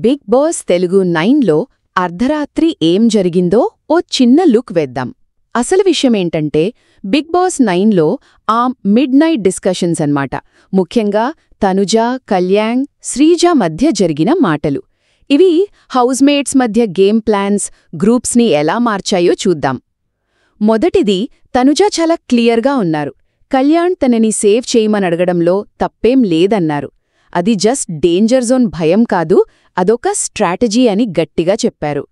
Big boss Telugu 9లో అర్ధరాత్రి ఏం జరిగిందో ఓ చిన్న లుక్ వేద్దాం. అసలు విషయమేంటంటే బిగ్ బాస్ 9లో ఆ మిడ్ నైట్ డిస్కషన్స్ అన్నమాట. ముఖ్యంగా తనుజ, కళ్యాణ్, శ్రీజ మధ్య జరిగిన మాటలు. ఇవి హౌస్మేట్స్ మధ్య గేమ్ ప్లాన్స్, గ్రూప్స్ని ఎలా మార్చాయో చూద్దాం. మొదటిది, తనుజ చాలా క్లియర్గా ఉన్నారు. కళ్యాణ్ తనని సేవ్ చేయమనడగడంలో తప్పేం లేదన్నారు. అది జస్ట్ డేంజర్ జోన్ భయం కాదు, అదొక స్ట్రాటజీ అని గట్టిగా చెప్పారు.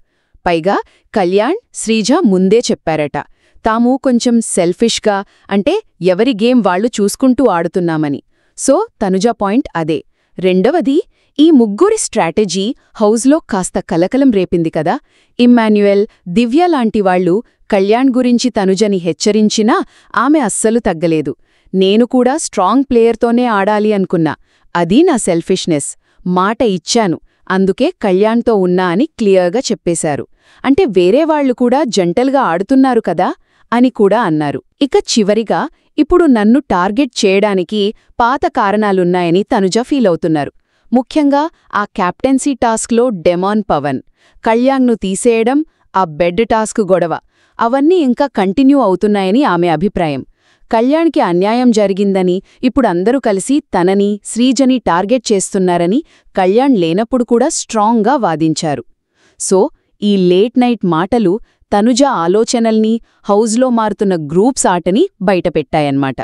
పైగా కళ్యాణ్, శ్రీజ ముందే చెప్పారట, తాము కొంచెం సెల్ఫిష్గా, అంటే ఎవరి గేమ్ వాళ్లు చూసుకుంటూ ఆడుతున్నామని. సో తనుజ పాయింట్ అదే. రెండవది, ఈ ముగ్గురి స్ట్రాటజీ హౌస్లో కాస్త కలకలం రేపింది కదా. ఇమ్మాన్యుయల్, దివ్య లాంటివాళ్లు కళ్యాణ్ గురించి తనుజని హెచ్చరించినా ఆమె అస్సలు తగ్గలేదు. నేను కూడా స్ట్రాంగ్ ప్లేయర్తోనే ఆడాలి అనుకున్నా, అది నా సెల్ఫిష్నెస్, మాట ఇచ్చాను, అందుకే కళ్యాణ్తో ఉన్నా అని క్లియర్గా చెప్పేశారు. అంటే వేరేవాళ్లు కూడా జంటల్గా ఆడుతున్నారు కదా అని కూడా అన్నారు. ఇక చివరిగా, ఇప్పుడు నన్ను టార్గెట్ చేయడానికి పాత కారణాలున్నాయని తనుజ ఫీలవుతున్నారు. ముఖ్యంగా ఆ క్యాప్టెన్సీ టాస్క్లో డెమాన్ పవన్, కళ్యాణ్ను తీసేయడం, ఆ బెడ్ టాస్క్ గొడవ, అవన్నీ ఇంకా కంటిన్యూ అవుతున్నాయని ఆమె అభిప్రాయం. కళ్యాణ్కి అన్యాయం జరిగిందని, ఇప్పుడు అందరూ కలిసి తనని, శ్రీజని టార్గెట్ చేస్తున్నారని కళ్యాణ్ లేనప్పుడు కూడా స్ట్రాంగ్గా వాదించారు. సో ఈ లేట్ నైట్ మాటలు తనుజ ఆలోచనల్ని, హౌజ్లో మారుతున్న గ్రూప్స్ ఆటని బయటపెట్టాయన్నమాట.